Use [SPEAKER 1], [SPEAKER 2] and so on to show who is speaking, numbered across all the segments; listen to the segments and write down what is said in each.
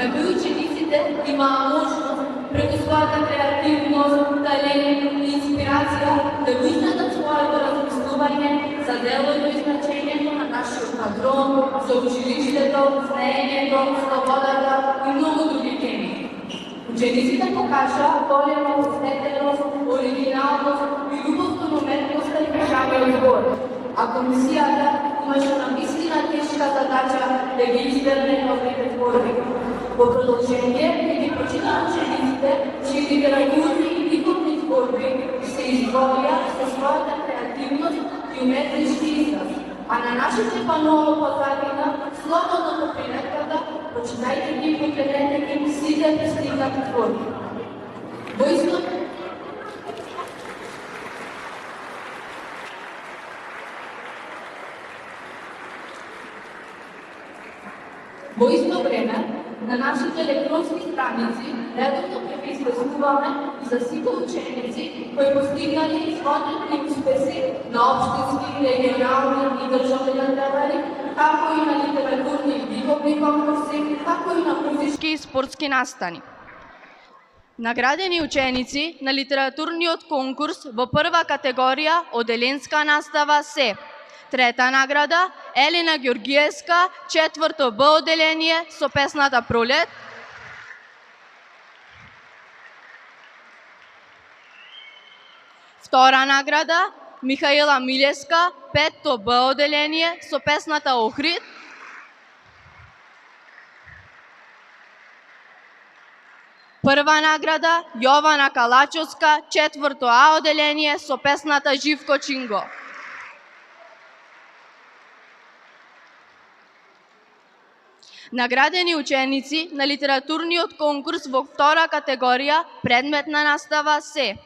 [SPEAKER 1] на кои учениците имаа можност преку својата креативност, талент и инспирација да го изнадат своето размислување за делото и значењето на нашиот патрон, за училиштето, знаењето, слободата и многу други теми. Учениците покажаа голема посветеност, оригиналност и љубов кон уметноста и пишаниот збор, а комисијата имаше навистина тешка задача да ги изверне овие творби. По продолжение ги прочита учениците чии литературни и ликовни творби се издвоја со својата креативност и уметнички израз, а на нашите панове позадина слободно по приметката прочитајте ги и покажете ги сите пристигнати творби. Во исто време, на нашите електронски страници редовно ќе ви известуваме и за сите ученици кои постигнали изгодни успеси на општински, регионални и државни надпревари, како и на литературни и ликовни конкурси, како и на музички и спортски настани. Наградени ученици на литературниот конкурс во прва категорија оделенска настава се: трета награда Елена Ѓоргиевска, 4 Б оделение со песната Пролет. Втора награда Михаила Милеска, 5 Б оделение со песната Охрид. Прва награда Јована Калачовска, 4 А оделение со песната Живко Чинго. Наградени ученици на литературниот конкурс во втора категорија предметна настава се: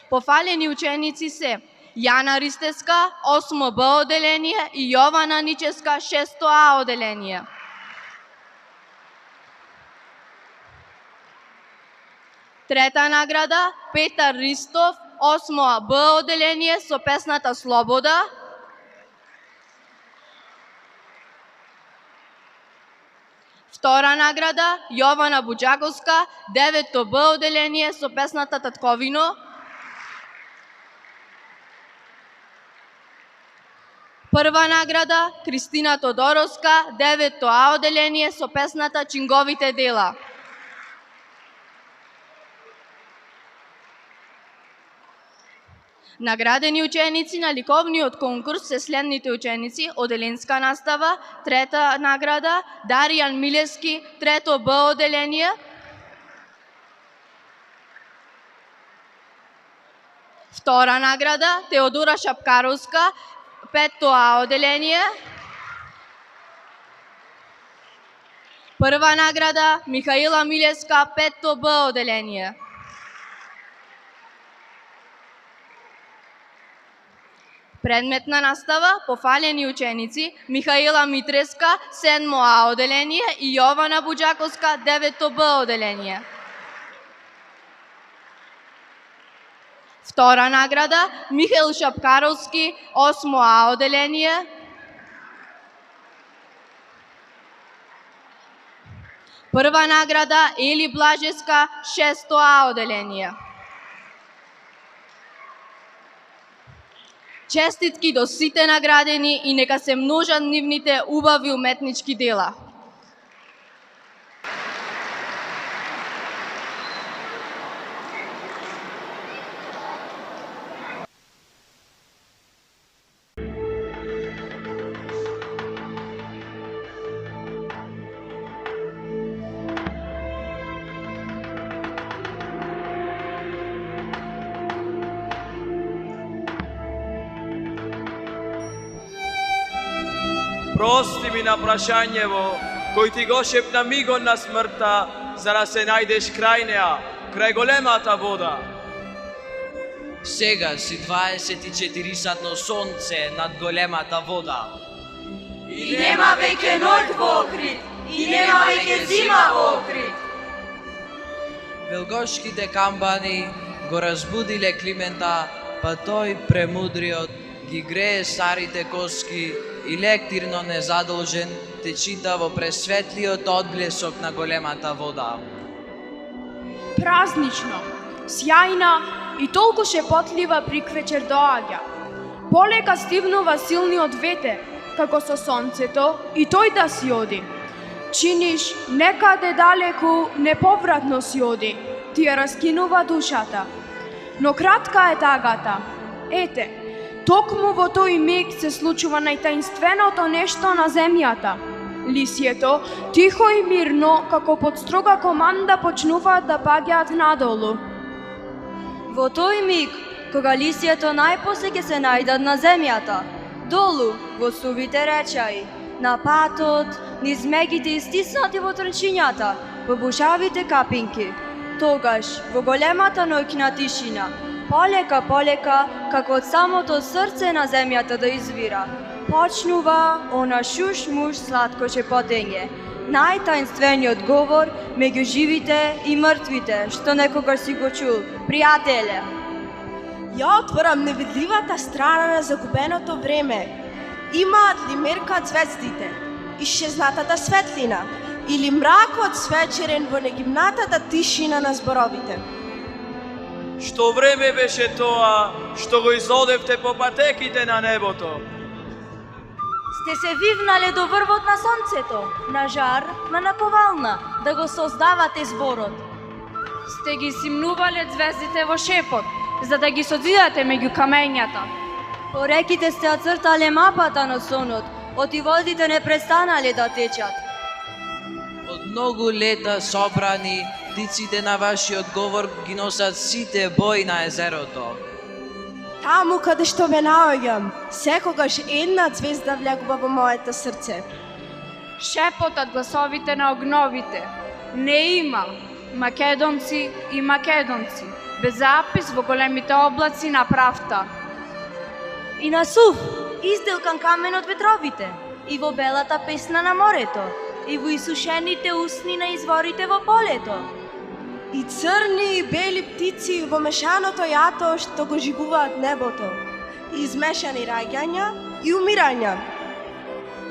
[SPEAKER 1] пофалени ученици се Јана Ристеска, 8 Б оделение и Јована Ническа, 6 А оделение. Трета награда Петар Ристов, 8 Б оделение со песната Слобода. Втора награда Јована Буџаковска, 9 Б оделение со песната Татковино. Прва награда Кристина Тодоровска, 9 А оделение со песната Чинговите дела. Наградени ученици на ликовниот конкурс се следните ученици: оделенска настава, трета награда Даријан Милески, 3 Б оделение. Втора награда Теодора Шапкаровска, 5 А оделение. Прва награда Михаила Милеска, 5 Б оделение. Предметна настава пофалени ученици Михаила Митреска, 7 А оделение и Јована Буџаковска, 9 Б оделение. Втора награда Михаил Шапкаровски, 8 А оделение. Прва награда Ели Блажеска, 6 А оделение. Честитки до сите наградени и нека се множат нивните убави уметнички дела.
[SPEAKER 2] Прости ми на прашањево, кој ти го шепна мигон на смртта, за да се најдеш крај неа, крај големата вода.
[SPEAKER 3] Сега си 24-сатно сонце над големата вода.
[SPEAKER 4] И нема веќе ноќ во Охрид, и нема веќе зима во Охрид.
[SPEAKER 3] Велгошките камбани го разбудиле Климента, па тој премудриот ги грее старите коски и лектирно незадолжен, те чита во пресветлиот одблесок на големата вода.
[SPEAKER 5] Празнично, сјајна и толку шепотлива приквечер доаѓа. Полека стивнува силниот ветер, како со сонцето, и тој да си оди. Чиниш некаде далеку, неповратно си оди, ти ја раскинува душата. Но кратка е тагата. Ете, токму во тој миг се случува најтаинственото нешто на земјата. Лисието, тихо и мирно, како под строга команда, почнуваат да паѓаат надолу.
[SPEAKER 4] Во тој миг, кога лисието најпосле ќе се најдат на земјата, долу, во сувите речаи, на патот, низ мегите истиснати во трнчињата, по бушавите капинки. Тогаш, во големата ноќна тишина, полека, како од самото срце на земјата да извира, почнува она шуш-муш сладко шепотење, најтаинствениот говор меѓу живите и мртвите, што некогаш си го чул. Пријателе!
[SPEAKER 6] Ја отворам невидливата страна на загубеното време. Имаат ли мерка звездите, исчезнатата светлина, или мракот свечерен во негибнатата тишина на зборовите?
[SPEAKER 2] Што време беше тоа што го изодевте по патеките на небото?
[SPEAKER 4] Сте се вивнале до врвот на сонцето, на жар, на наковална, да го создавате зборот.
[SPEAKER 5] Сте ги симнувале звездите во шепот, за да ги созидате меѓу камењата.
[SPEAKER 4] По реките сте оцртале мапата на сонот, отиводите не престанале да течат.
[SPEAKER 3] Од многу лета собрани, птиците на вашиот говор ги носат сите бои на езерото.
[SPEAKER 6] Таму каде што ве наоѓам, секогаш една звезда влегува во моето срце.
[SPEAKER 5] Шепотат гласовите на огновите. Не има македонци и македонци, без запис во големите облаци на правта.
[SPEAKER 4] И на сув, изделкан камен од ветровите, и во белата песна на морето, и во исушените усни на изворите во полето.
[SPEAKER 6] И црни и бели птици во мешаното јато што го жигуваат небото, и измешани раѓања и умирања.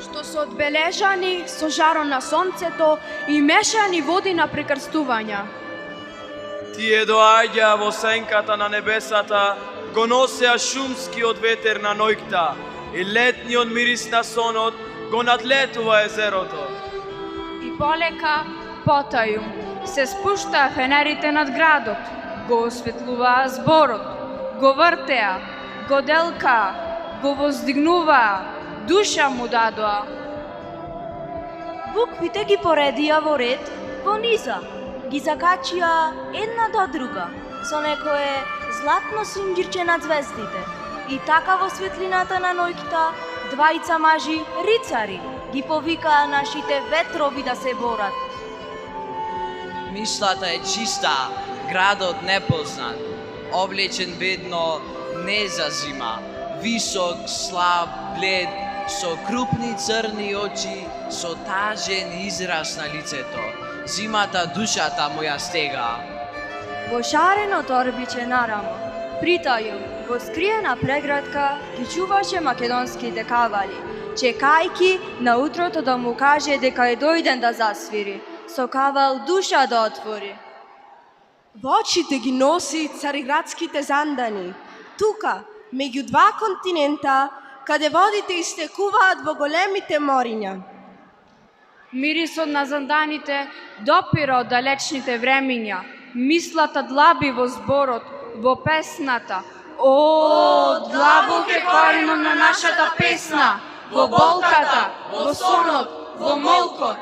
[SPEAKER 5] Што се одбележани со жаро на сонцето и мешани води на прекрстувања.
[SPEAKER 2] Тие доаѓа во сенката на небесата, го носеа шумскиот ветер на ноќта и летниот мирис на сонот го надлетува езерото.
[SPEAKER 5] И полека, потају, се спуштаа фенерите над градот, го осветлуваа зборот, го вртеа, го делкаа, го воздигнуваа, душа му дадоа.
[SPEAKER 4] Буквите ги поредија во ред, во низа, ги закачија една до друга, со некое златно синџирче над звездите. И така во светлината на ноќта, двајца мажи, рицари, ги повикаа нашите ветрови да се борат.
[SPEAKER 3] Мислата е чиста, градот непознат, облечен бедно не за зима, висок, слаб, блед, со крупни црни очи, со тажен израз на лицето. Зимата душата му ја стега.
[SPEAKER 4] Во шарено торбиче нарамо, притају, во скриена преградка, ги чуваше македонските кавали, чекајки на утрото да му каже дека е дојден да засвири, со кавал душа да отвори.
[SPEAKER 6] Во очите ги носи цариградските зандани, тука, меѓу два континента, каде водите истекуваат во големите мориња.
[SPEAKER 5] Мирисот на занданите допира од далечните времиња, мислата длаби во зборот, во песната. О, длабок е коренот на нашата песна, во болката, во сонот, во молкот.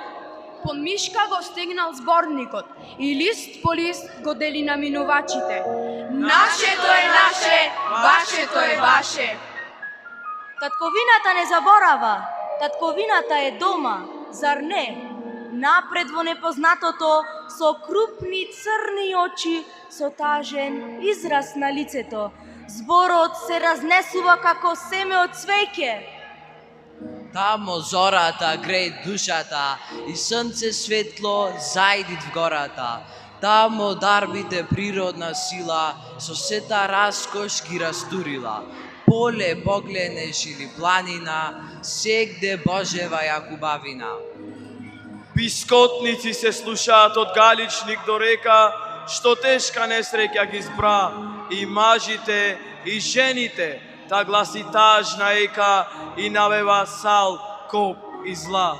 [SPEAKER 5] По мишка го стегнал зборникот и лист по лист го дели на минувачите. Нашето е наше, вашето е ваше.
[SPEAKER 4] Татковината не заборава, татковината е дома, зар не? Напред во непознатото, со крупни црни очи, со тажен израз на лицето. Зборот се разнесува како семе од цвеќе.
[SPEAKER 3] Тамо зората грее душата и сонце светло зајдит в гората. Тамо дарбите природна сила со сета раскош ги растурила. поле погледнеш или планина, сегде Божева ја хубавина.
[SPEAKER 2] Пискотници се слушаат од Галичник до река, што тешка несреќа ги збра, и мажите, и жените, та гласи тажна ека и навева сал, коп и зла.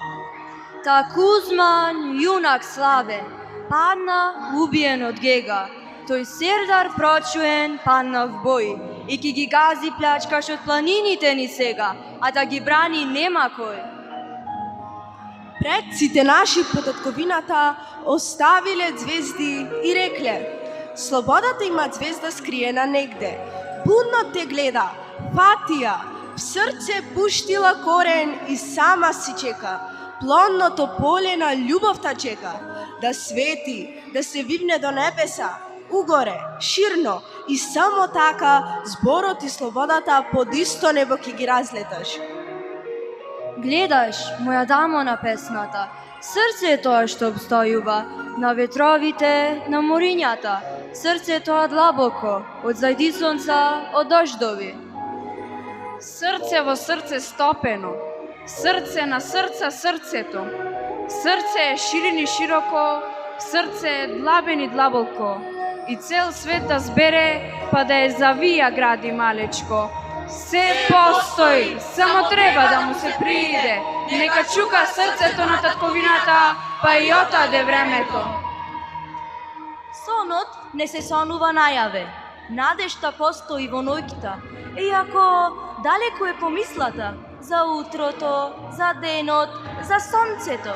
[SPEAKER 4] Та Кузман, јунак славен, падна убиен од гега. Тој Сердар прочуен падна в бој и ки ги гази плячкаш од планините ни сега, а да ги брани нема кој.
[SPEAKER 6] Предците наши по татковината оставиле звезди и рекле: слободата има звезда скриена негде. Будно те гледа, фатија, в срце пуштила корен и сама си чека. Плонното поле на љубовта чека, да свети, да се вивне до небеса, угоре, ширно, и само така зборот и слободата под исто небо ќе ги разлеташ.
[SPEAKER 4] Гледаш, моја дамо на песната, срце е тоа што обстојува, на ветровите, на морињата, срце е тоа длабоко, од зајди сонца, од дождови.
[SPEAKER 5] Срце во срце стопено, срце на срца срцето. Срце е ширин и широко, срце е длабен и длабоко. И цел свет да збере, па да е завија гради малечко. Се постои, само треба да му се прииде. Нека чука срцето на татковината, па и отаде времето.
[SPEAKER 4] Сонот не се сонува најаве, надежта постои во ноќта, иако далеко е помислата за утрото, за денот, за сонцето.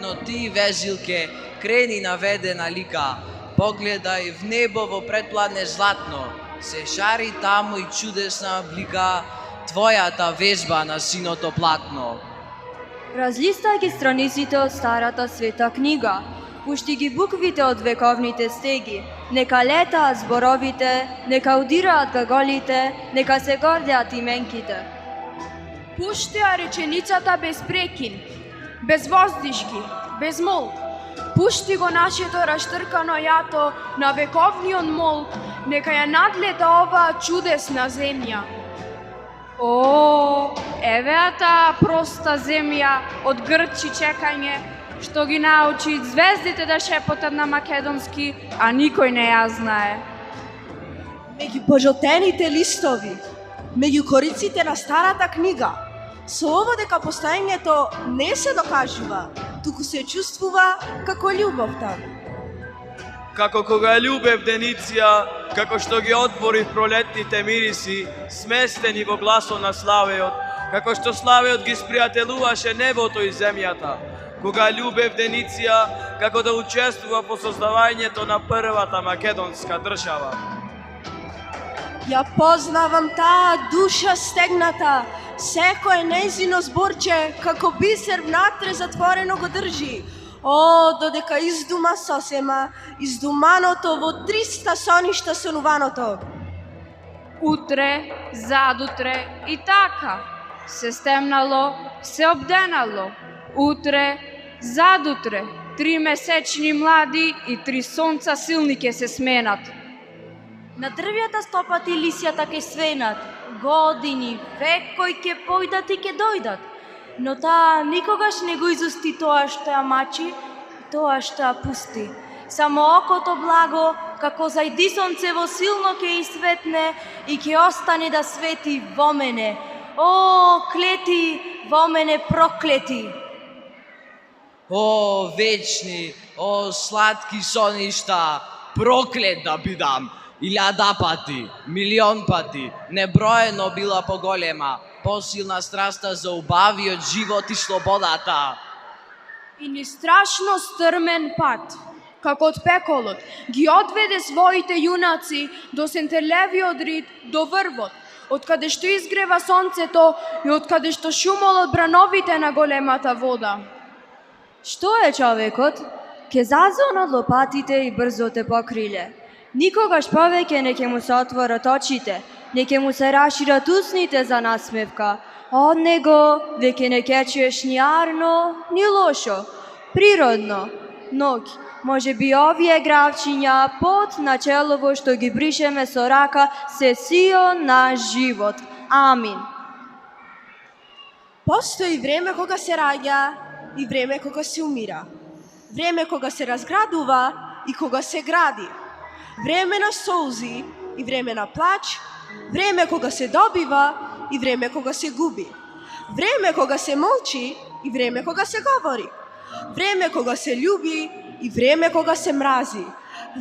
[SPEAKER 3] Но ти, Вежилке, крени наведена лика, погледај в небо во предпладне златно, се шари таму и чудесна блика, твојата вежба на синото платно.
[SPEAKER 4] Разлистај ги страниците од старата света книга, пушти ги буквите од вековните стеги, нека летаат зборовите, нека удираат гаголите, нека се гордеат именките.
[SPEAKER 5] Пушти ја реченицата без прекин, без воздишки, без молк. Пушти го нашето раштркано јато на вековниот молк, нека ја надлета оваа чудесна земја. О, евеа таа проста земја од грчи чекање, што ги научи звездите да шепотат на македонски, а никој не ја знае.
[SPEAKER 6] Меѓу пожолтените листови, меѓу кориците на старата книга, со ово дека постоењето не се докажува, туку се чувствува како љубовта.
[SPEAKER 2] Како кога љубев Деница, како што ги отворив пролетните мириси, сместени во гласот на славеот, како што славеот ги спријателуваше небото и земјата. Кога љубев Деница, како да учествува во создавањето на првата македонска држава.
[SPEAKER 6] Ја познавам таа душа стегната, секое нејзино зборче, како бисер внатре затворено го држи. О, додека издума сосема, издуманото во 300 соништа сонуваното.
[SPEAKER 5] Утре, задутре и така. Се стемнало, се обденало. Утре, задутре, 3 месечни млади и 3 сонца силни ке се сменат.
[SPEAKER 4] На дрвјата стопат и лисјата ке свенат, години, векој ке појдат и ке дојдат. Но таа никогаш не го изусти тоа што ја мачи, тоа што ја пусти. Само окото благо, како зајди сонцево силно ке изсветне и ке остане да свети во мене. О, клети, во мене проклети!
[SPEAKER 3] О, вечни, о, сладки соништа, проклет да бидам, 1000 пати, милион пати, неброено била поголема, посилна страста за убавиот живот и слободата.
[SPEAKER 5] И ни страшно стрмен пат, како од пеколот, ги одведе своите јунаци до сентелевиот рид, до врвот, од каде што изгрева сонцето и од каде што шумолот брановите на големата вода.
[SPEAKER 4] Што е човекот? Ке зазон од лопатите и брзо те покриле. Никогаш повеќе не ке му се отворат очите, не ке му се рашират усните за насмевка. Од него веќе не ке чуеш ни арно, ни лошо, природно. Ноќ, може би овие гравчиња под начелово што ги бришеме со рака се сио наш живот. Амин.
[SPEAKER 6] Постои време кога се раѓа и време кога се умира. Време кога се разградува и кога се гради. Време на солзи и време на плач. Време кога се добива и време кога се губи. Време кога се молчи и време кога се говори. Време кога се љуби и време кога се мрази.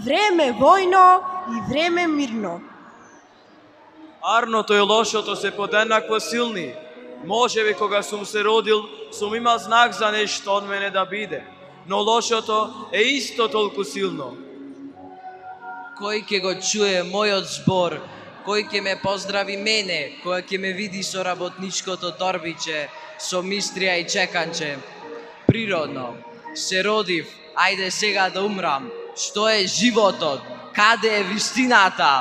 [SPEAKER 6] Време војно и време мирно.
[SPEAKER 2] Арното и лошото се подеднакво силни. Можеби кога сум се родил, сум имал знак за нешто од мене да биде, но лошото е исто толку силно.
[SPEAKER 3] Кој ќе го чуе мојот збор, кој ќе ме поздрави мене, кој ќе ме види со работничкото торбиче, со мистрија и чеканче. Природно, се родив, ајде сега да умрам. Што е животот? Каде е вистината?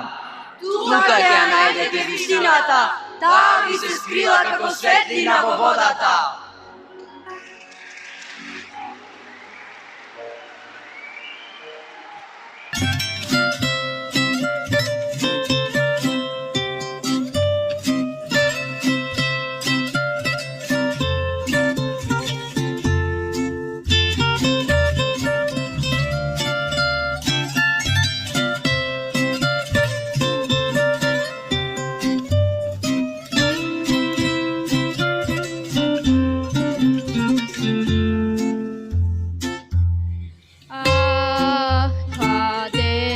[SPEAKER 4] Тука ќе ја најдете вистината, таа ви се скрила како светлина во водата.
[SPEAKER 7] Каде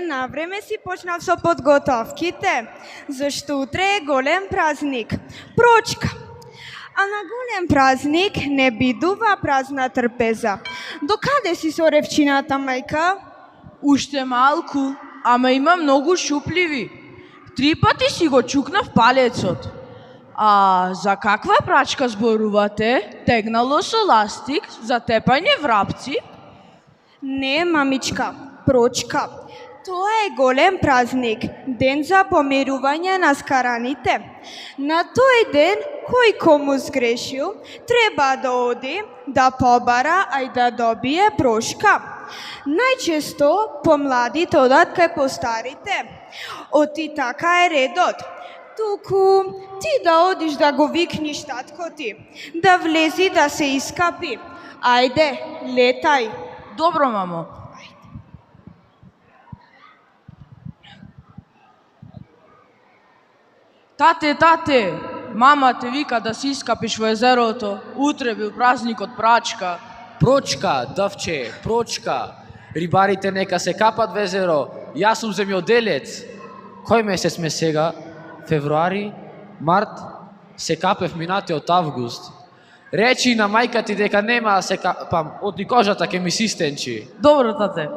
[SPEAKER 7] На време си почнав со подготовките, зашто утре е голем празник, прочка. А на голем празник не бидува празна трпеза. Докаде си со ревчината, мајка?
[SPEAKER 8] Уште малку, ама има многу шупливи. 3 пати си го чукнав палецот. А за каква прачка зборувате? Тегнало со ластик, за тепање врапци?
[SPEAKER 7] Не, мамичка, прочка. Тоа е голем празник, ден за помирување на скараните. На тој ден, кој кому сгрешил, треба да оди, да побара, а и да добие прошка. Најчесто помладите одат кај постарите. Оти така е редот. Туку ти да одиш да го викниш татко ти, да влези да се искапи. Ајде, летај.
[SPEAKER 8] Добро, мамо. Тате, мама те вика да си искапиш во езерото. Утре бил празникот прачка.
[SPEAKER 9] Прочка, дъвче, прочка. Рибарите нека се капат во езеро. Јас сум земјоделец. Кој месец сме сега? Февруари? Март? Се капев минатиот август. Речи на мајка ти дека нема да се капам, оти кожата ќе ми се истенчи.
[SPEAKER 8] Добро, тате.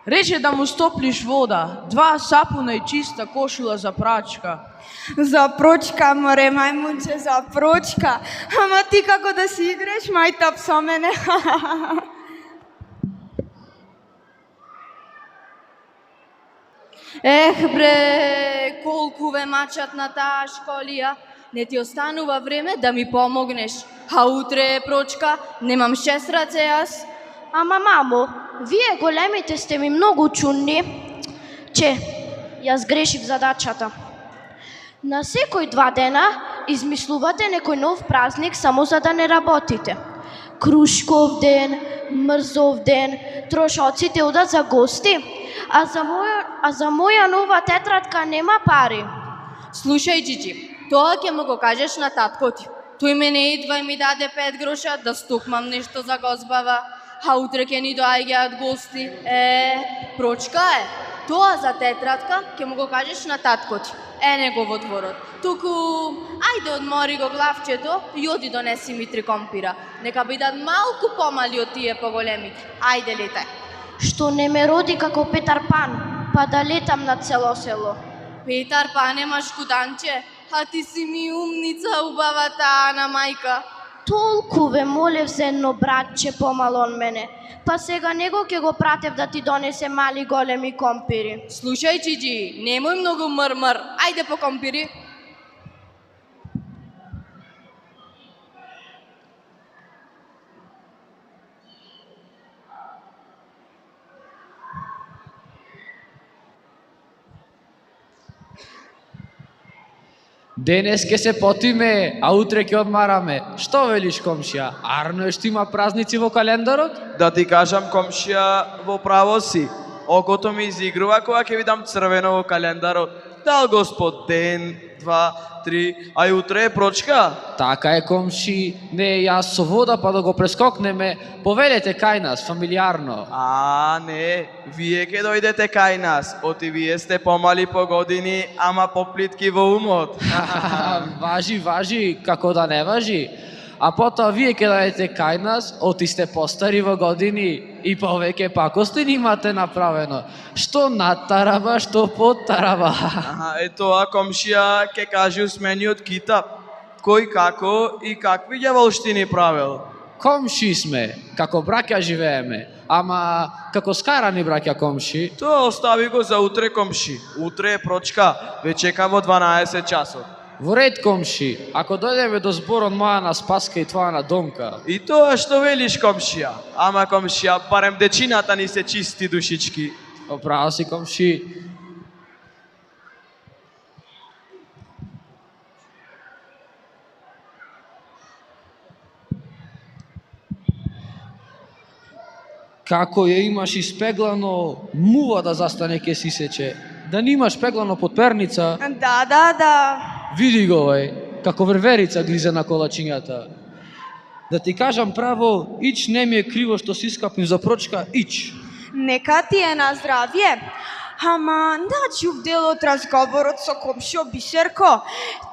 [SPEAKER 8] Рече да му стоплиш вода, 2 сапуна и чиста кошула за прачка.
[SPEAKER 7] За прочка, море мајмунче, за прочка. Ама ти како да си игреш, мајтап со мене.
[SPEAKER 4] Ех бре, колку ве мачат на таа школија. Не ти останува време да ми помогнеш. А утре е прочка, немам 6 раце јас.
[SPEAKER 10] Ама мамо, вие големите сте ми многу чудни. Че, јас грешив задачата. На секој 2 дена измислувате некој нов празник само за да не работите. Крушков ден, мрзов ден, трошоците одат за гости, а за моја нова тетрадка нема пари.
[SPEAKER 4] Слушај, Джиджи, тоа ќе му го кажеш на татко ти. Тој мене идва и ми даде 5 гроша да стукмам нешто за гозбава, а утре ќе ни доаѓаат гости. Прочка е. Тоа за тетрадка ќе му го кажеш на татко ти. Не го во дворот. Туку, ајде одмори го главчето и оди донеси ми 3 компира. Нека бидат малку помали од тие поголемите. Ајде, летај.
[SPEAKER 10] Што не ме роди како Петар Пан, па да летам на цело село.
[SPEAKER 4] Петар Пан е машкуданче, а ти си ми умница, убавата Ана мајка.
[SPEAKER 10] Толку ве молев за едно братче помало од мене, па сега него ќе го пратев да ти донесе мали големи компири.
[SPEAKER 4] Слушај, Джиджи, немој многу мрмр. Ајде по компири.
[SPEAKER 9] Денес ќе се потиме, а утре ќе одмараме. Што велиш, комшија? Арно е што има празници во календарот?
[SPEAKER 2] Да ти кажам, комшија, во право си. Окото ми изигрува кога ќе видам црвено во календарот. Дал Господ ден, 2, 3, а и утре е прочка.
[SPEAKER 9] Така е, комши. Не, јас со вода па да го прескокнеме. Повелете кај нас, фамилиарно.
[SPEAKER 2] Не, вие ќе дојдете кај нас. Оти вие сте помали по години, ама поплитки во умот.
[SPEAKER 9] Важи, како да не важи. А потоа вие ќе дојдете кај нас, оти сте постари во години и повеќе пакости имате направено. Што над тараба, што под тараба.
[SPEAKER 2] Тоа, комшија, ќе каже усмениот китап. Кој како и какви ѓаволштини правел.
[SPEAKER 9] Комши сме, како браќа живееме, ама како скарани браќа комши.
[SPEAKER 2] Тоа остави го за утре, комши. Утре е прочка, ве чека во 12 часот.
[SPEAKER 9] Во ред, комши, ако дојдеме до зборот моја на Спаска и твоја на Домка.
[SPEAKER 2] И тоа што велиш, комшија. Ама, комшија, барем дечината ни се чисти душички.
[SPEAKER 9] Оправо си, комши. Како ја имаш испеглано, мува да застане ке си сече. Да не имаш пеглано под перница.
[SPEAKER 7] Да.
[SPEAKER 9] Види го, како верверица глизе на колачињата. Да ти кажам право, ич не ми е криво што си искапив за прочка, ич.
[SPEAKER 7] Нека ти е на здравје. Ама, начув дел од разговорот со комшо Бисерко.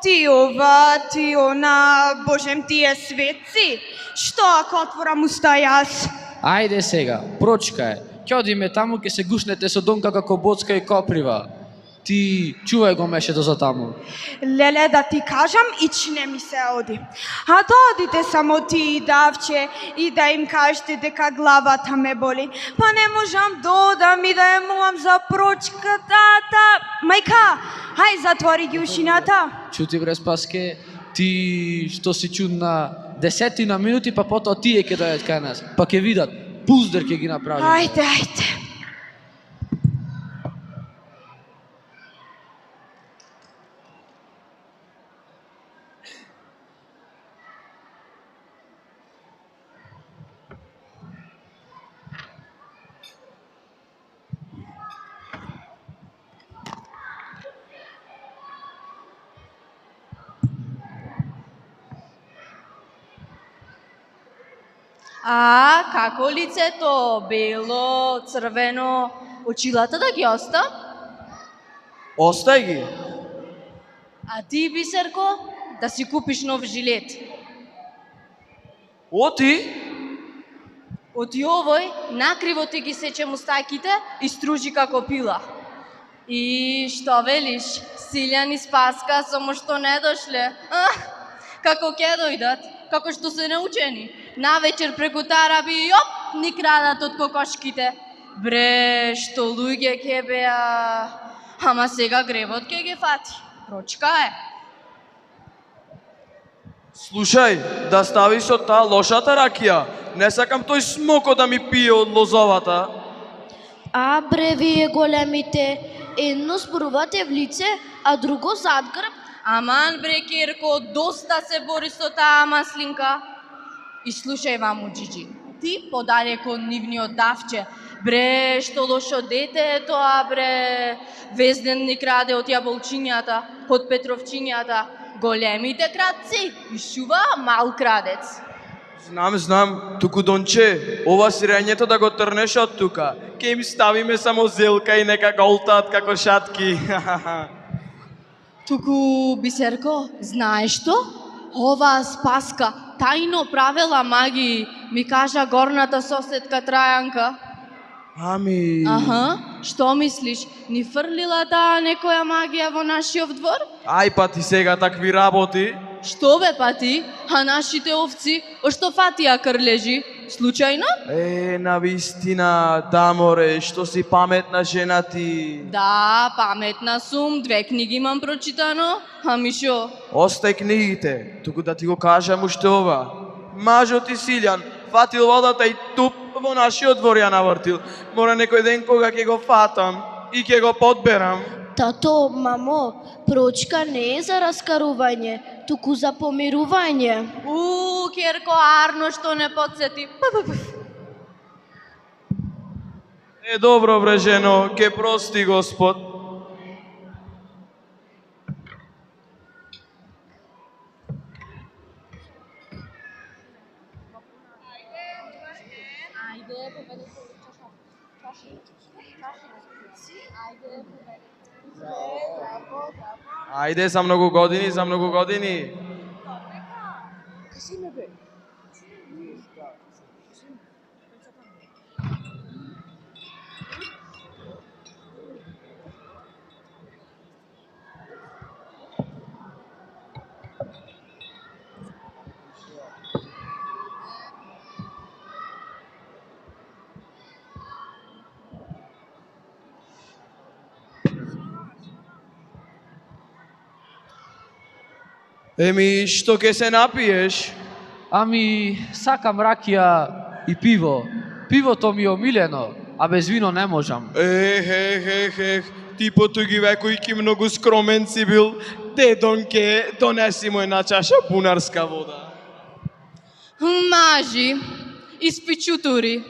[SPEAKER 7] Ти ова, ти она, божем тие светци. Што ако отворам уста јас?
[SPEAKER 9] Ајде сега, прочкај. Ќе одиме таму, ќе се гушнете со Донка како боцка и коприва. Ти чувај го мешето за таму.
[SPEAKER 7] Леле, да ти кажам, ич не ми се оди. А то одите само ти и Давче и да им кажете дека главата ме боли. Па не можам додам и да ја молам за прочката. Мајка, хај затвори ги ушината.
[SPEAKER 9] Чути бре Спаске, ти што си чудна 10 минути, па потоа тие ќе дојдат кај нас. Па ќе видат, пуздер ќе ги направи.
[SPEAKER 7] Ајде.
[SPEAKER 4] А, како лицето? Бело, црвено, очилата да ги оста?
[SPEAKER 2] Остај ги.
[SPEAKER 4] А ти, Бисерко, да си купиш нов жилет.
[SPEAKER 2] Оти?
[SPEAKER 4] Оти овој, накриво ти ги сече мустајките и стружи како пила. И што велиш, Силјан и Спаска само што не дошле. Како ќе дојдат, како што се научени. Навечер преку тараби, јоп, ни крадат од кокошките. Бре, што луѓе ќе беа. Ама сега гревот ќе ги фати. Прочка е.
[SPEAKER 2] Слушај, да ставиш од таа лошата ракија. Не сакам тој смоко да ми пие од лозовата.
[SPEAKER 10] А, бре, вие големите, едно зборувате в лице, а друго зад грб.
[SPEAKER 4] Аман, бре, Кирко, доста се бори со таа маслинка. И слушај, ваму, Джиджи, ти подареко нивниот Давче. Бре, што лошо дете е тоа, бре. Везден ни краде од јаболчињата, од петровчињата. Големите крадци, ишува мал крадец.
[SPEAKER 2] Знам, туку Донче, ова сирењето да го трнеш од тука. Ке им ставиме само зелка и нека голтат како шатки.
[SPEAKER 4] Туку, Бисерко, знаеш што? Ова Спаска тајно правела магии, ми кажа горната соседка Трајанка.
[SPEAKER 2] Ами...
[SPEAKER 4] Аха, што мислиш, ни фрлила таа некоја магија во нашиот двор?
[SPEAKER 2] Ај па ти сега такви работи.
[SPEAKER 4] Што бе па ти? А нашите овци, што фатија крлежи? Случајно?
[SPEAKER 2] Навистина, да море, што си паметна жена ти.
[SPEAKER 4] Да, паметна сум, 2 книги имам прочитано, ами шо?
[SPEAKER 2] Остај книгите, туку да ти го кажам уште ова. Мажот и Силјан фатил водата и туп во нашиот двор ја навртил. Мора некој ден кога ќе го фатам и ќе го подберам.
[SPEAKER 10] Тато, мамо, прочка не е за раскарување, туку за помирување.
[SPEAKER 4] Керко, арно што не подсети.
[SPEAKER 2] Добро бре жено, ке прости Господ. Ајде, за многу години, за многу години. Еми, што ќе се напиеш?
[SPEAKER 9] Ами, сакам ракија и пиво. Пивото ми е омилено, а без вино не можам.
[SPEAKER 2] Ти по туги векојки многу скромен си бил. Дедонке, донеси му една чаша бунарска вода.
[SPEAKER 4] Мажи, испичутури.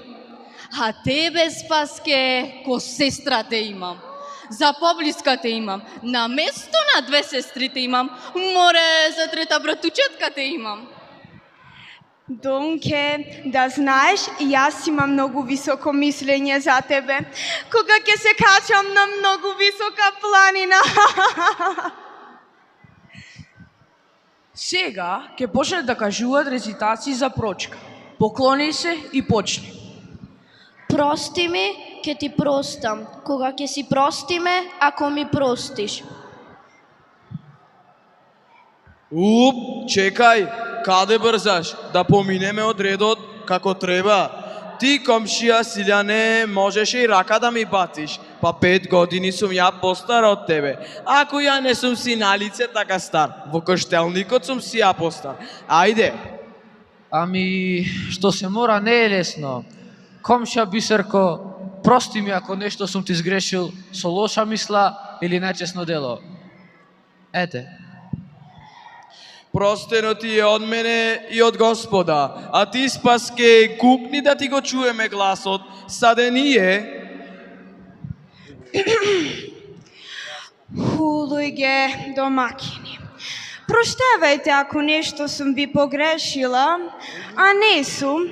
[SPEAKER 4] А тебе, Спаске, ко сестра те имам. За поблиска те имам. На место на 2 сестри те имам. Море, за 3 братучетка те имам.
[SPEAKER 7] Донке, да знаеш, јас имам многу високо мислење за тебе. Кога ќе се качам на многу висока планина.
[SPEAKER 8] Сега ќе почне да кажуваат рецитации за прочка. Поклони се и почни.
[SPEAKER 10] Прости ми, ќе ти простам. Кога ќе си простиме, ако ми простиш.
[SPEAKER 2] Чекај, каде брзаш? Да поминеме од редот како треба. Ти, комшија Силјане, можеше и рака да ми бациш, па 5 години сум ја постар од тебе. Ако ја не сум си на лице така стар, во коштелникот сум си ја постар. Ајде.
[SPEAKER 9] Ами, што се мора не е лесно. Комша Бисерко, прости ми ако нешто сум ти сгрешил со лоша мисла или нечесно дело. Ете.
[SPEAKER 2] Простено ти е од мене и од Господа, а ти спаске кукни да ти го чуеме гласот, саде ние.
[SPEAKER 7] Луѓе домакини, проштевајте ако нешто сум ви погрешила, а не сум.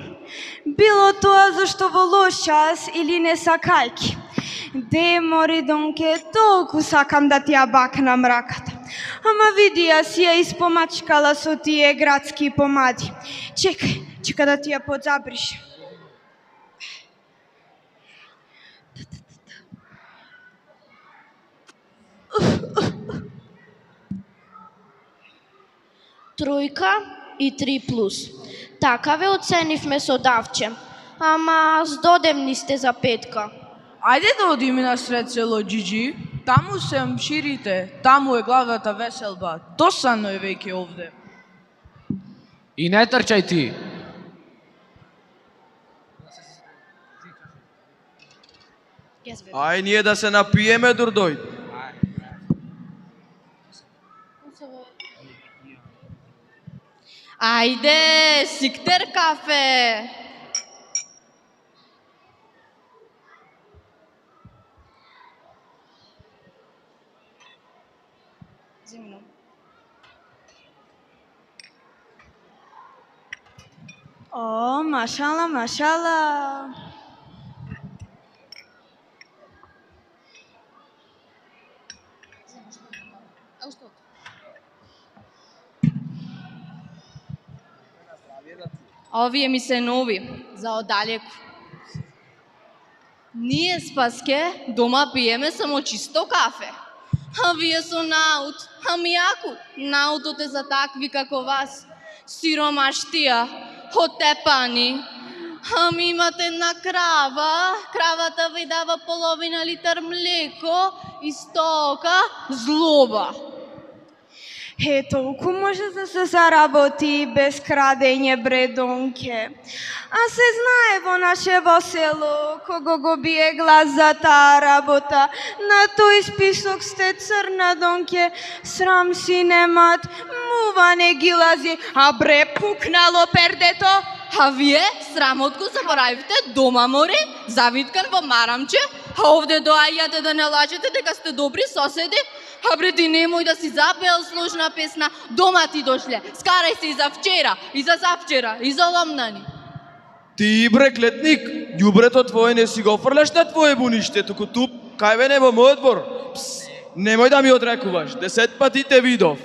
[SPEAKER 7] Било тоа зашто во лош час или не сакајки. Демори, донке, толку сакам да ти ја бакнам раката. Ама види, јас ја испомачкала со тие градски помади. Чекај да ти ја подзабришем.
[SPEAKER 10] Тројка и 3+. Така ве оценивме со Давче. Ама здодемни сте за 5.
[SPEAKER 8] Ајде да одиме на сред село Джиджи. Таму се мширите, таму е главната веселба. Досадно е веќе овде.
[SPEAKER 9] И не трчај ти.
[SPEAKER 2] Ај ние да се напиеме, Дурдој.
[SPEAKER 1] Ајде, сиктер кафе.
[SPEAKER 7] О, машала, машала.
[SPEAKER 1] Овие ми се нови, за одалеку. Ние спаске дома пиеме само чисто кафе. А вие со наут, ами ако наутот е за такви како вас, сиромаштија, хотепани. Ами имате една крава, кравата ви дава половина литар млеко и стока злоба.
[SPEAKER 7] Толку може да се заработи без крадење, бредонке. А се знае во нашево село, кого го бие глас за таа работа. На тој список сте црна, донке, срам си немат, мува не ги лази, а бре пукнало пердето.
[SPEAKER 1] А вие срамот го заборавивте дома, мори, завиткан во марамче, а овде доаѓате да не лажете дека сте добри соседи. А бре, ти немој да си запеал сложна песна, дома ти дошле. Скарај се и за вчера, и за завчера, и за ломнани.
[SPEAKER 2] Ти, бре, клетник, ѓубрето твое не си го фрлаш на твое буниште, туку туп, кај мене во мојот двор. Немој да ми одрекуваш, 10 пати те видов.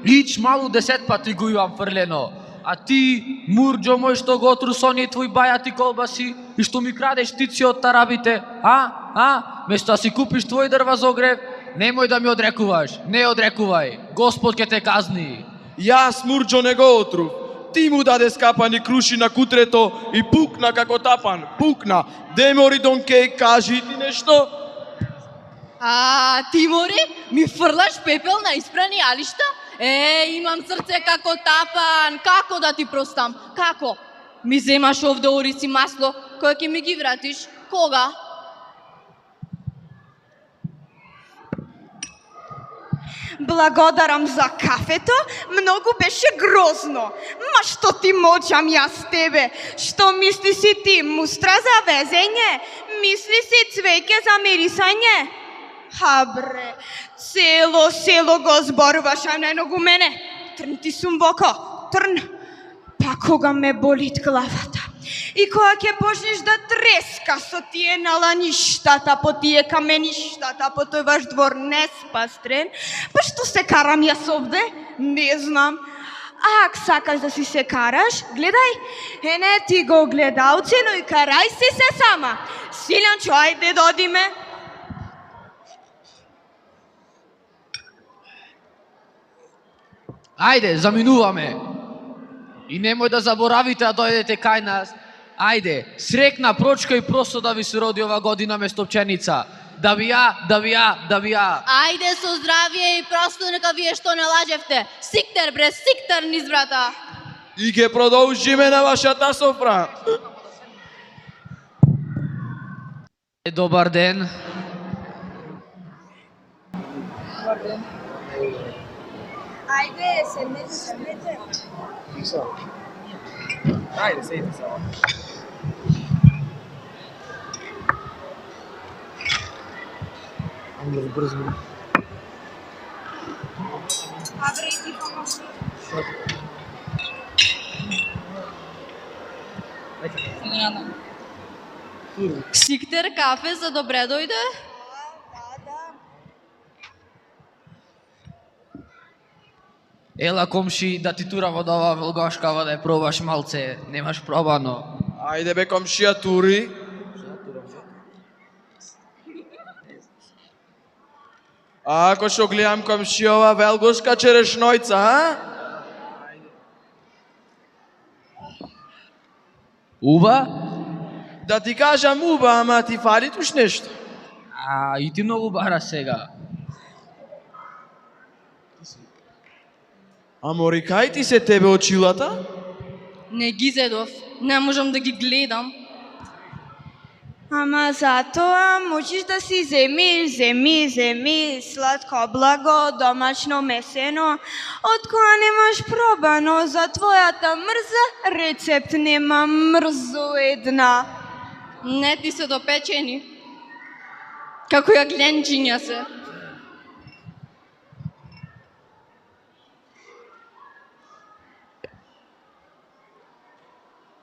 [SPEAKER 9] Ич малу 10 пати го имам фрлено. А ти, мурџо мој што го отрусони твој бајати колбаси и што ми крадеш птици од тарабите, место да си купиш твој дрва за огрев, немој да ми одрекуваш, не одрекувај, Господ ќе те казни.
[SPEAKER 2] Јас мурџо не го отрув. Ти му даде скапани круши на кутрето и пукна како тапан, пукна. Демори, донке, кажи ти нешто?
[SPEAKER 1] А ти, мори, ми фрлаш пепел на испрани алишта? Имам срце како тапан, како да ти простам? Како? Ми земаш овде ориси масло, кој ќе ми ги вратиш? Кога?
[SPEAKER 7] Благодарам за кафето, многу беше грозно. Ма што ти мочам јас тебе? Што мисли си ти, мустра за везење? Мисли си цвеќе за мирисање? Бре, цело село го зборуваш, а најногу мене. Трн ти сум воко, трн. Па кога ме болит главата. И кога ќе почнеш да треска со тие налаништата, по тие камеништата, по тој ваш двор неспастрен, па што се карам јас овде? Не знам. А ако сакаш да си се караш, гледај, ене ти го гледалце, но и карај си се сама. Силјанчо, ајде да одиме.
[SPEAKER 9] Ајде, заминуваме. И немој да заборавите да дојдете кај нас. Ајде, срекна прочка и просто да ви се роди ова година место пченица. Да ви ја.
[SPEAKER 1] Ајде со здравје и просто нека вие што не лажевте. Сиктер бре, сиктер низ врата.
[SPEAKER 2] И ќе продолжиме на вашата софра.
[SPEAKER 9] Добар ден.
[SPEAKER 7] Ајде, седнете.
[SPEAKER 2] Ајде, седите само.
[SPEAKER 1] Сиктер кафе за добре дојде?
[SPEAKER 9] Ела комши да ти турам од ова велгашкава да ја пробаш малце. Немаш пробано.
[SPEAKER 2] Ајде бе комшија тури. А ако што гледам комшијова велгошка черешнојца, а?
[SPEAKER 9] Уба?
[SPEAKER 2] Да ти кажам уба, ама ти фали туш нешто.
[SPEAKER 9] А, и ти многу бара сега.
[SPEAKER 2] Амори, кај ти се тебе очилата?
[SPEAKER 1] Не ги зедов, не можам да ги гледам.
[SPEAKER 7] Ама затоа можеш да си земи сладко благо, домашно месено, од која немаш пробано. За твојата мрза рецепт нема мрзо една.
[SPEAKER 1] Не ти се допечени. Како ја гленчиња се.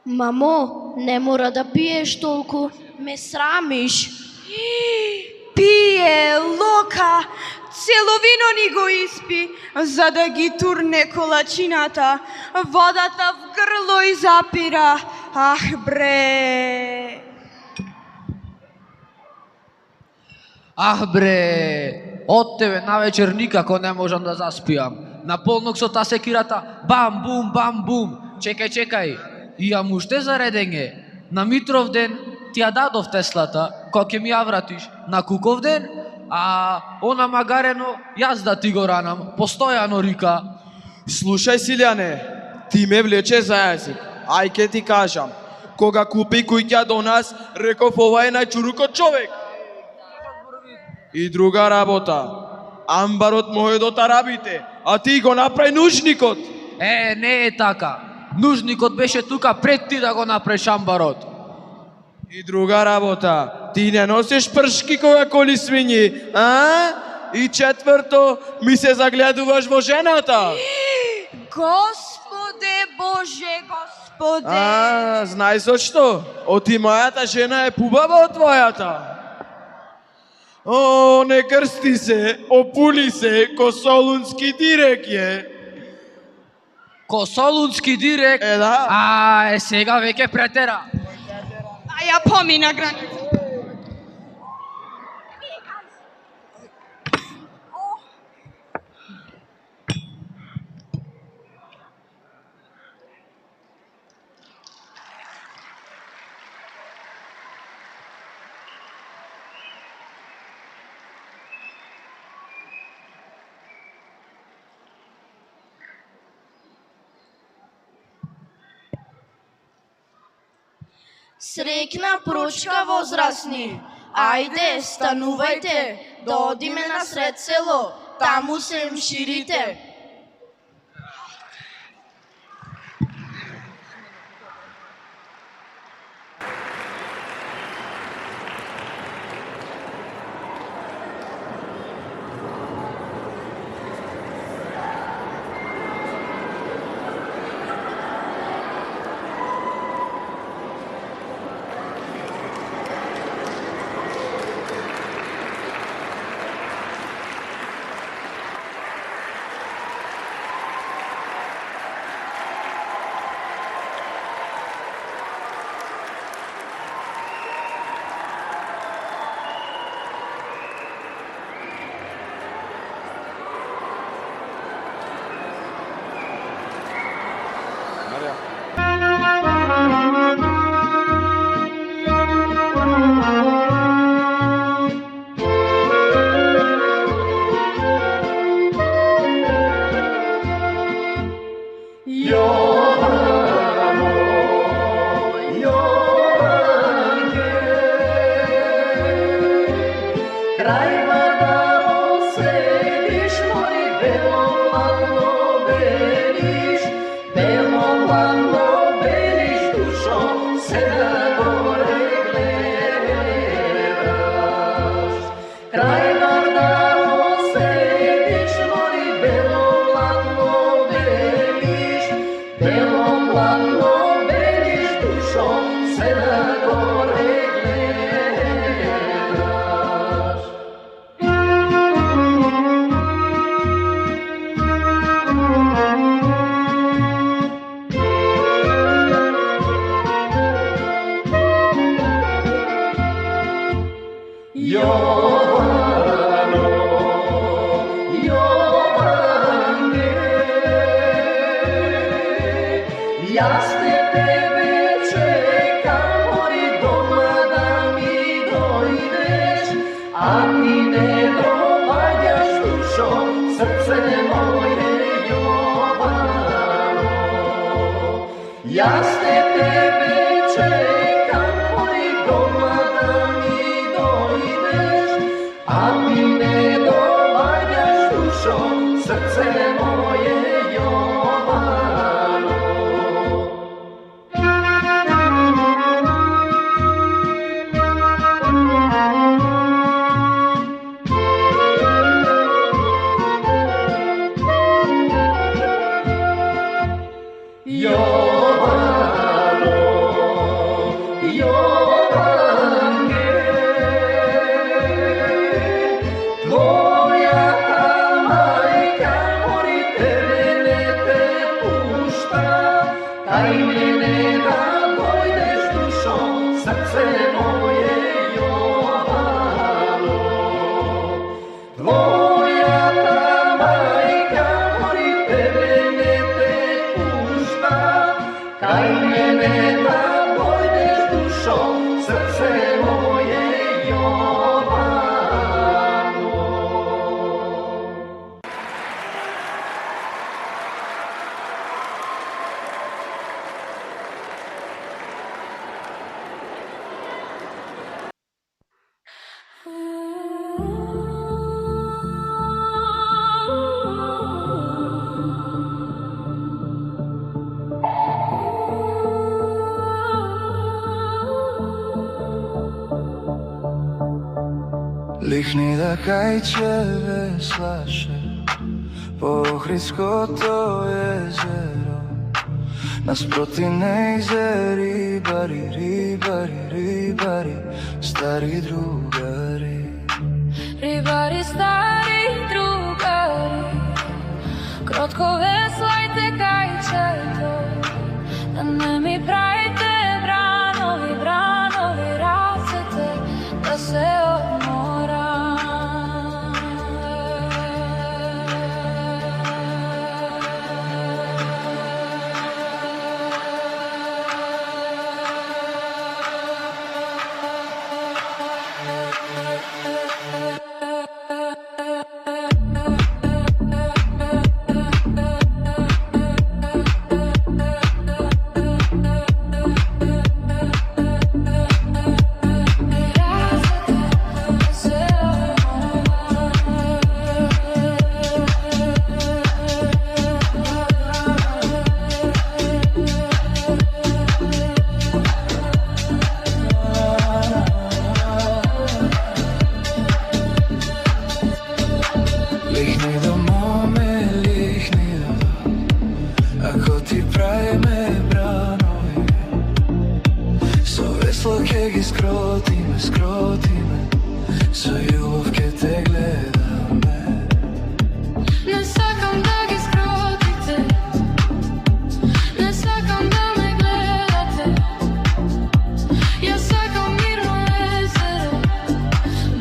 [SPEAKER 10] Мамо, не мора да пиеш толку, ме срамиш.
[SPEAKER 7] Пие, лока, цело вино ни го испи, за да ги турне колачината. Водата в грло и запира. Ах, бре.
[SPEAKER 9] Ах бре, од тебе навечер никако не можам да заспиам. На полнок со та секирата, бам бум. Чекај. И ја уште за редење. На Митров ден ти ја дадов Теслата, кога ќе ми ја вратиш. На Куков ден, а она магарено јас да ти го ранам, постојано рика.
[SPEAKER 2] Слушај, Силјане, ти ме влече за јазик. Ај ке ти кажам, кога купи куќа до нас, реков ова е најчурукот човек. И друга работа, амбарот мој до тарабите, а ти го направи нужникот.
[SPEAKER 9] Не е така. Нужникот беше тука пред ти да го направиш амбарот.
[SPEAKER 2] И друга работа, ти не носиш пршки кога коли свињи, а? И четврто, ми се загледуваш во жената.
[SPEAKER 7] Господе Боже, Господе.
[SPEAKER 2] Знај со што? Оти мојата жена е пубава од твојата. О, не крсти се, опули се, косолунски дирек е.
[SPEAKER 9] Косолунски директ?
[SPEAKER 2] Да.
[SPEAKER 9] Сега веќе претера.
[SPEAKER 7] А ја помина граница.
[SPEAKER 10] Среќна прочка возрастни. Ајде, станувајте, да одиме на сред село, таму се ширите.
[SPEAKER 11] Јас те тебе чекам, мори дома да ми дојдеш, а ти не доаѓаш душо, срце моје Јовано. Јас те тебе чекам, мори дома да ми дојдеш, а ти не доаѓаш душо, срце моје Јовано. Кај мене да дојдеш душо, срце моје Јовано. Твојата мајка мори тебе не те пушта, кај мене да дојдеш душо, срце моје Јовано.
[SPEAKER 12] Лихни да кајчеве слаше по Охридското езеро, наспроти нејзе рибари, рибари, рибари, стари другари.
[SPEAKER 13] Рибари, стари другари, кротко веслајте кајчето, да не ми правите бранови, бранови рацете, да се
[SPEAKER 12] скротиме, скротиме, со љубов ке те гледаме.
[SPEAKER 13] Не сакам да ги скротите, не сакам да ме гледате. Јас сакам мирно езеро,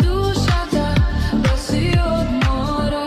[SPEAKER 13] душата да си одмора.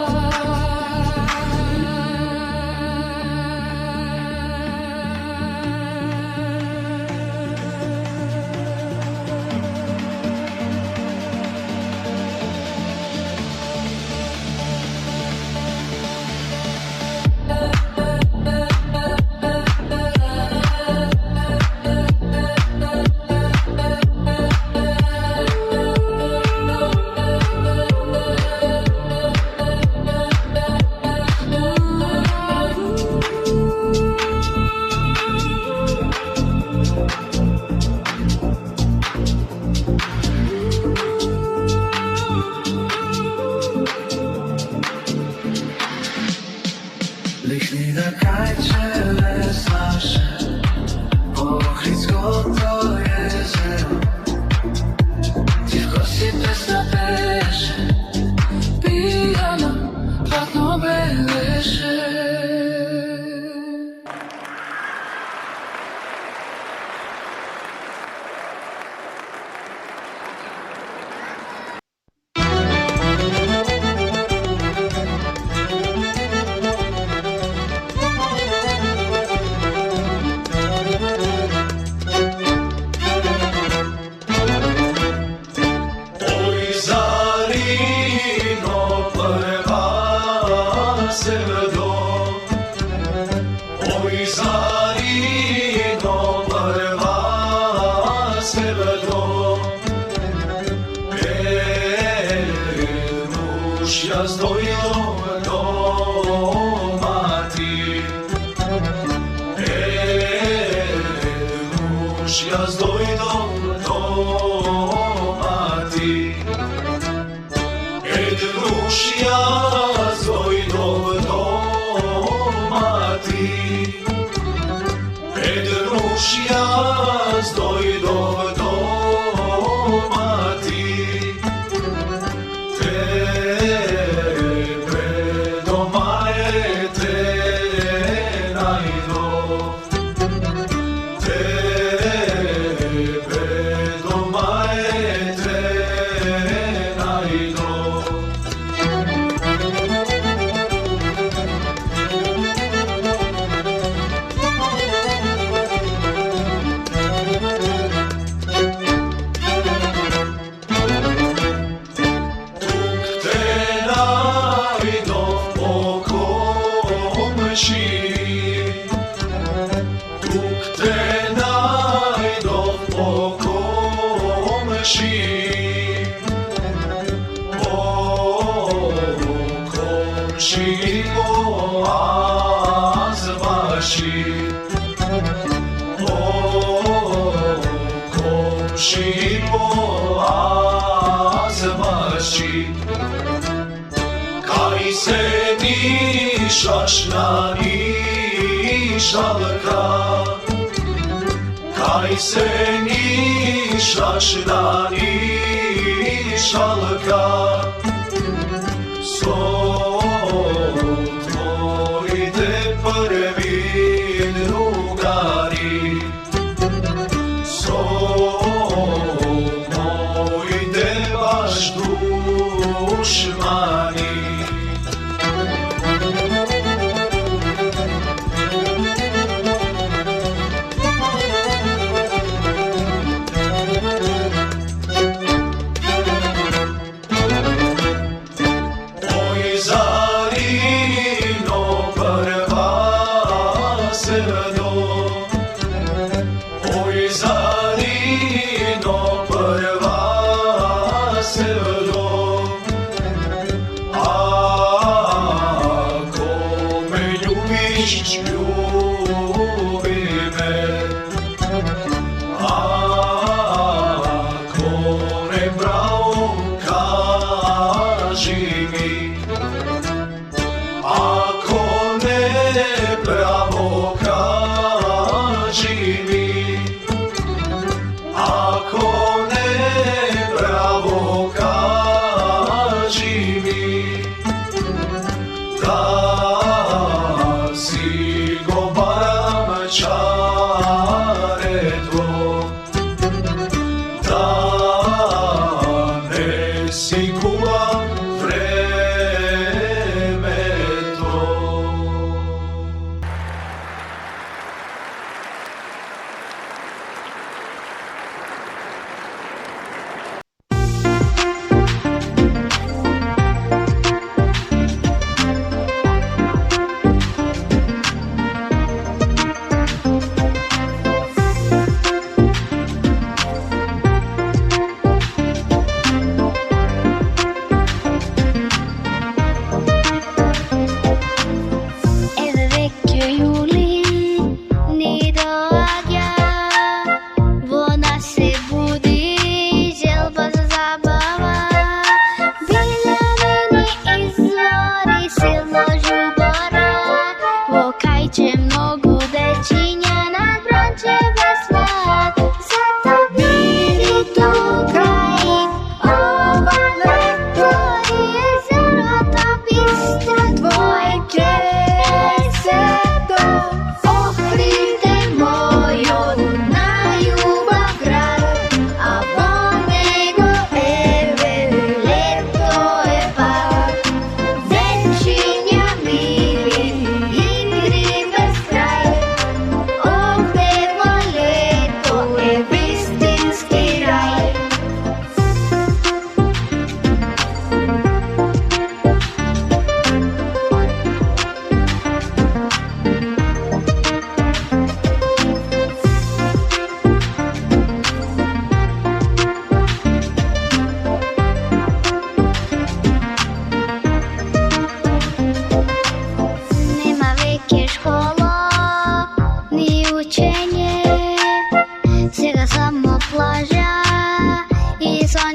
[SPEAKER 12] jaz dojdom doma ti. Nuž jaz dojdom doma ti. Nuž jaz dojdom doma ti. Nuž jaz dojdom doma ti. Tebe doma te najdo. Tebe doma te najdo. Šašna i šalka, kaj se ni šašna i šalka, so tvojite prvi drugari, so mojite baš dušmani. Za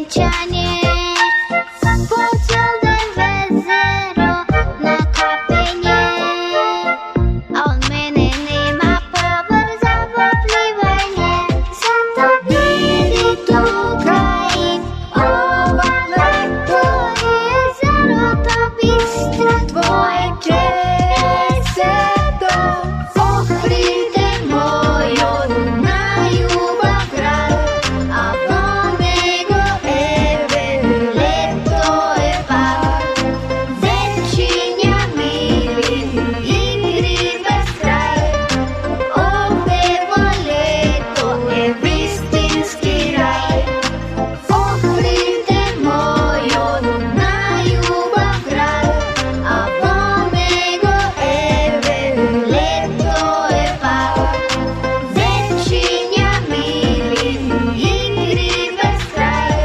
[SPEAKER 13] sunčanie. Po celé jezero na kapenie. A on mene nemá povar za poplivanie. Za to vidí tu kraj, ovalé to jezero, to bystro tvoje česeto. Ochríde mojo na juba kraj, a ponego eve leto je pár. Zečinja mili igri bez kraj, opevo leto je vistinski raj. Ochríde mojo na juba kraj, a ponego eve leto je pár. Zečinja mili igri bez kraj,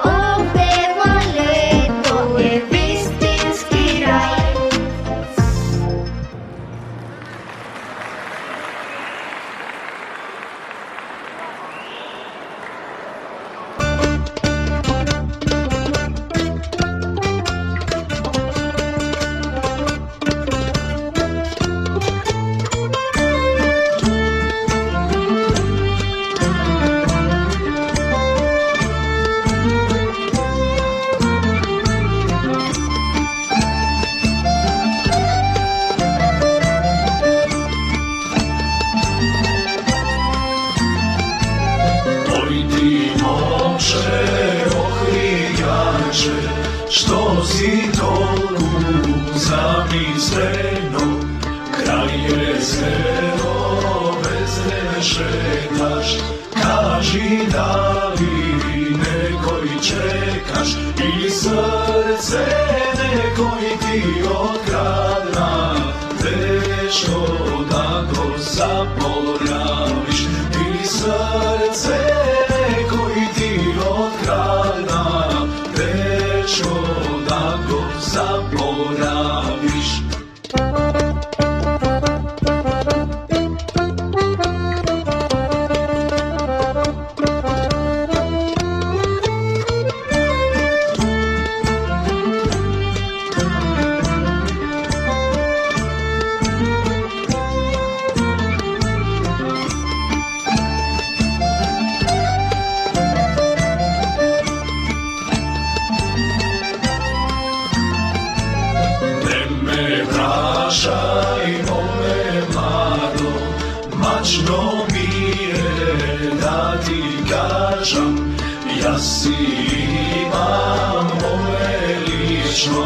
[SPEAKER 13] opevo leto je vistinski raj.
[SPEAKER 12] Dojdi moče, ohrijače, što si tolku zamisleno, kraj jezero bez šetaš, kaži da li nekoj čekaš, ili srce nekoj ti okradna, teško da go zaboraviš, ili srce nekoj ti okradna, teško da go zaboraviš. Mačno mi je da ti kažem, ja si imam moje lično,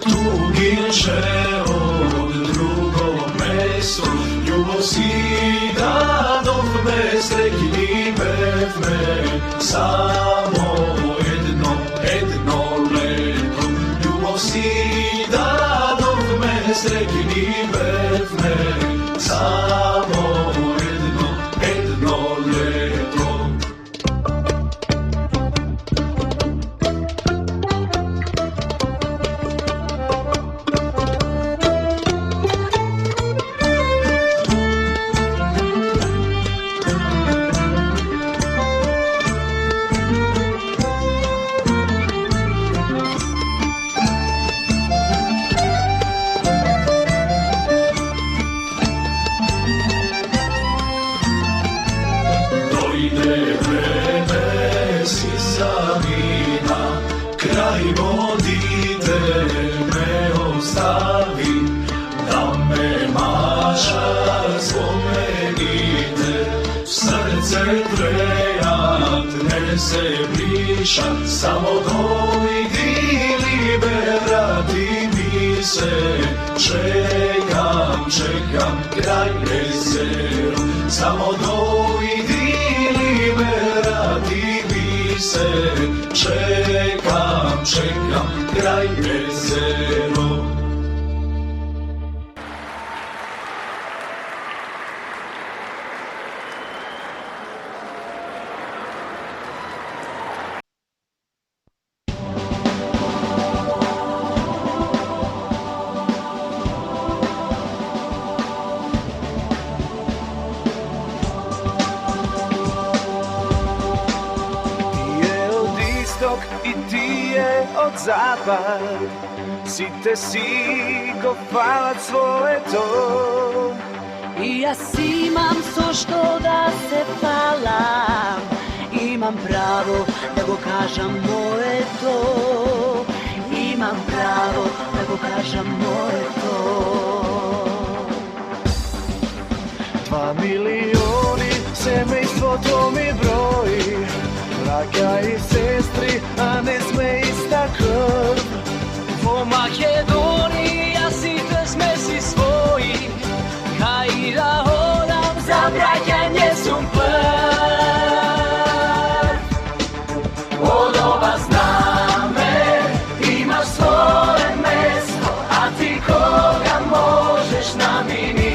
[SPEAKER 12] tuginče od drugog mesto, ljubav si dadov me, srekni me, samo jedno leto, ljubav si dadov me, srekni me, samo jedno leto. Dojde vreme, si samina, kraj vodite me ostavi, da me maša spomenite, srce trejat ne se brišat, samo dojdi libe, vrati mi se, čekam kraj jezero, samo dojdi libe, vrati mi se, čekam kraj jezero.
[SPEAKER 14] исток и тие од запад. Сите си го фалат своето.
[SPEAKER 15] И јас имам со што да се фалам, имам право да го кажам моето, имам право да го кажам моето.
[SPEAKER 14] 2 милиони семејството ми брои, браќа и сестри, а не сме иста крв.
[SPEAKER 15] Во Македонија сите сме си своји, кај да одам за браќање сум прв. Од ова знаме имаш своје место, а ти кога можеш намини.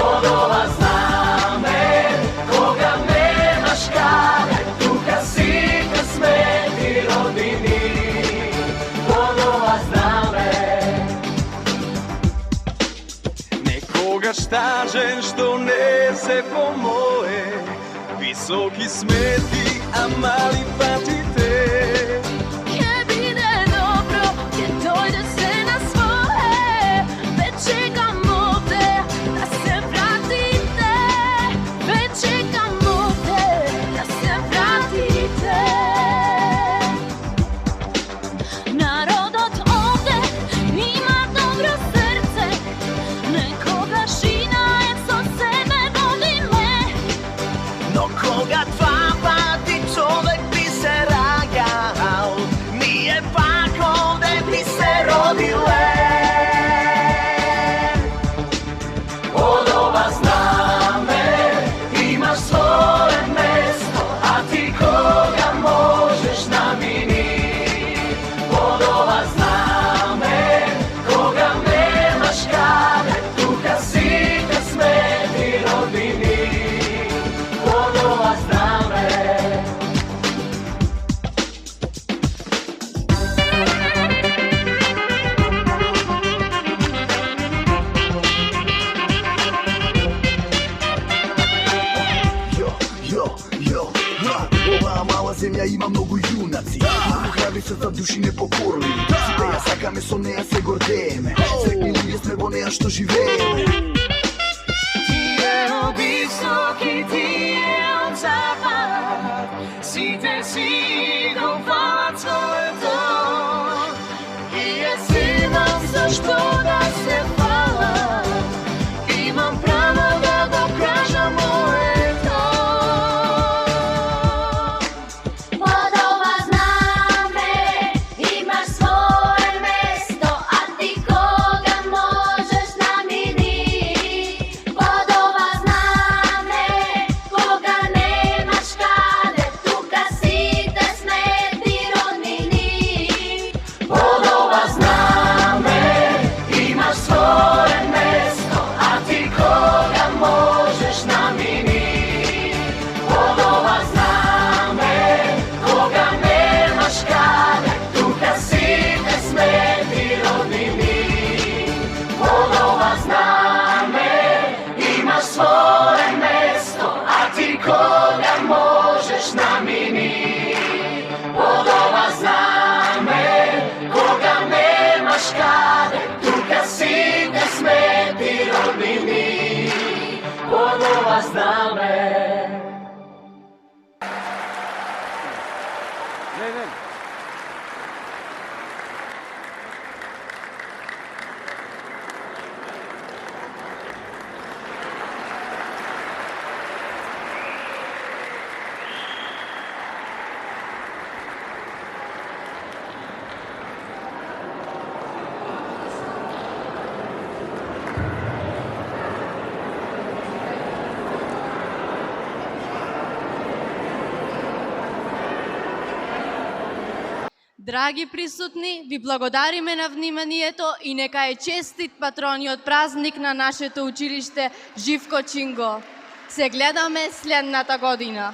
[SPEAKER 15] Од ова знаме кога немаш каде, тука сите сме ти родини. Од ова знаме.
[SPEAKER 14] Некогаш тажен што не се помое, високи смети, а мали патите.
[SPEAKER 15] Ќе биде добро, ќе дојде се на свое, ве чекам овде да се вратите, ве чекам овде да се вратите. Народот овде има добро срце, некогаш и наед со себе водиме, но кога два пати човек би се раѓал, ние пак овде би се родиле. Од ова знаме имаш своје место, а ти кога можеш намини. Од ова знаме кога немаш каде, тука сите сме ти родини. Од ова знаме.
[SPEAKER 16] Оваа мала земја има многу јунаци, многу храбри срца, души непокорливи. Сите ја сакаме, со неа се гордееме, среќни луѓе сме во неа што живееме.
[SPEAKER 15] Тие од исток и тие од запад, сите си го фалат своето. И јас имам за што да се фалам, имам право да го кажам моето.
[SPEAKER 13] Под ова знаме имаш своје место, а ти кога можеш намини. Под ова знаме кога немаш каде, тука сите сме ти роднини.
[SPEAKER 15] Од ова знаме имаш своје место, а ти кога можеш намини. Од ова знаме кога немаш каде, тука сите сме ти роднини. Од ова знаме имаш своје место, а ти кога можеш намини. Од ова знаме кога немаш каде, тука сите сме ти роднини. Од ова знаме.
[SPEAKER 17] Драги присутни, ви благодариме на вниманието и нека е честит патрониот празник на нашето училиште Живко Чинго. Се гледаме следната година.